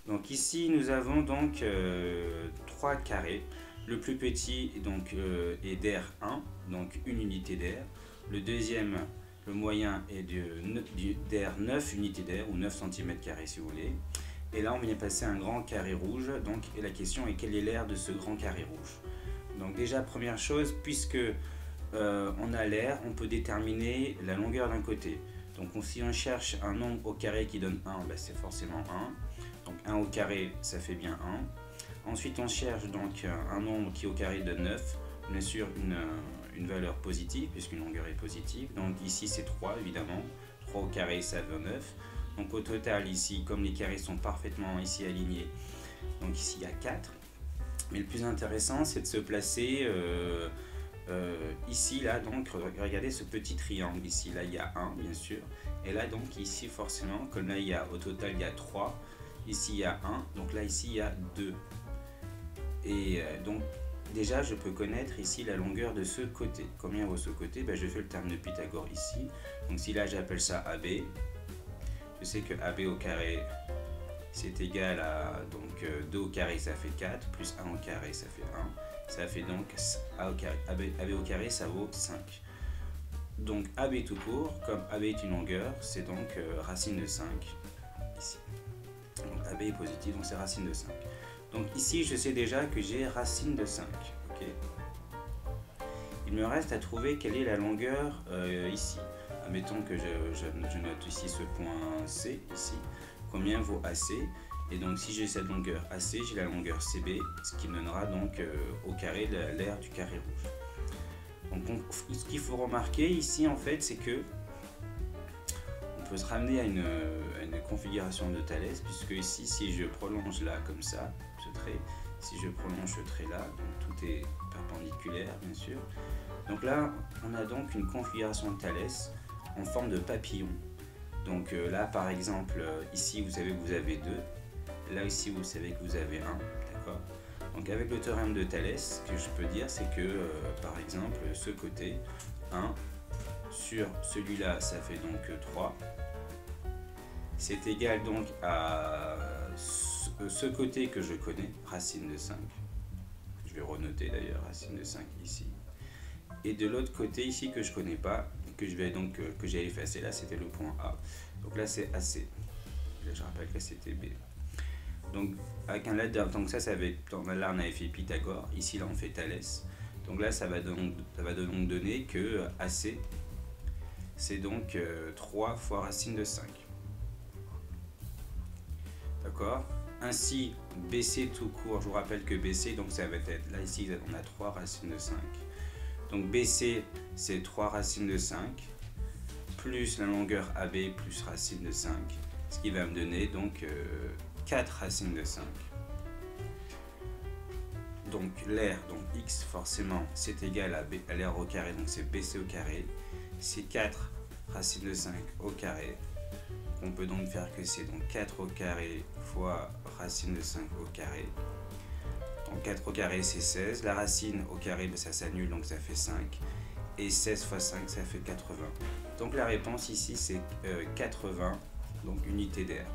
Donc ici nous avons donc 3 carrés. Le plus petit donc, est d'air 1, donc une unité d'air. Le deuxième, le moyen, est d'air 9 unités d'air, ou 9 cm² si vous voulez. Et là on vient passer un grand carré rouge, donc, et la question est quel est l'air de ce grand carré rouge. Donc déjà première chose, puisque on a l'air, on peut déterminer la longueur d'un côté. Donc si on cherche un nombre au carré qui donne 1, ben c'est forcément 1. Donc 1 au carré, ça fait bien 1. Ensuite on cherche donc un nombre qui au carré donne 9. Bien sûr une valeur positive, puisqu'une longueur est positive. Donc ici c'est 3 évidemment. 3 au carré, ça donne 9. Donc au total ici, comme les carrés sont parfaitement ici alignés, donc ici il y a 4. Mais le plus intéressant, c'est de se placer ici, là, donc regardez ce petit triangle ici, là il y a 1 bien sûr, et là donc ici forcément, comme là il y a au total il y a 3, ici il y a 1, donc là ici il y a 2. Et donc déjà je peux connaître ici la longueur de ce côté. Combien vaut ce côté? Ben, je fais le terme de Pythagore ici, donc si là j'appelle ça AB, je sais que AB au carré c'est égal à donc 2 au carré ça fait 4, plus 1 au carré ça fait 1. Ça fait donc A au carré. AB au carré, ça vaut 5. Donc AB tout court, comme AB est une longueur, c'est donc racine de 5. Ici. Donc AB est positif, donc c'est racine de 5. Donc ici, je sais déjà que j'ai racine de 5. Okay. Il me reste à trouver quelle est la longueur ici. Admettons que je note ici ce point C, ici. Combien vaut AC? Et donc si j'ai cette longueur AC, j'ai la longueur CB, ce qui me donnera donc au carré l'aire du carré rouge. Donc ce qu'il faut remarquer ici en fait, c'est que on peut se ramener à une configuration de Thalès, puisque ici si je prolonge là comme ça, ce trait, si je prolonge ce trait là, donc tout est perpendiculaire bien sûr. Donc là on a donc une configuration de Thalès en forme de papillon. Donc là par exemple, ici vous savez que vous avez 2. Là ici vous savez que vous avez 1, d'accord. Donc avec le théorème de Thalès, ce que je peux dire c'est que par exemple ce côté 1 sur celui-là ça fait donc 3. C'est égal donc à ce côté que je connais, racine de 5. Je vais renoter d'ailleurs racine de 5 ici. Et de l'autre côté ici que je connais pas, que j'ai effacé, là c'était le point A. Donc là c'est AC. Là, je rappelle que c'était B. Donc avec un ladder, donc ça va être, là on avait fait Pythagore, ici là on fait Thalès. Donc là ça va donc donner que AC c'est donc 3 fois racine de 5. D'accord. Ainsi BC tout court, je vous rappelle que BC donc ça va être, là ici on a 3 racines de 5. Donc BC c'est 3 racines de 5 plus la longueur AB plus racine de 5, ce qui va me donner donc 4 racines de 5. Donc l'aire, donc x forcément c'est égal à l'aire au carré, donc c'est BC au carré, c'est 4 racines de 5 au carré. On peut donc faire que c'est donc 4 au carré fois racine de 5 au carré. Donc 4 au carré c'est 16, la racine au carré ben, ça s'annule donc ça fait 5. Et 16 fois 5 ça fait 80. Donc la réponse ici c'est 80, donc unité d'air.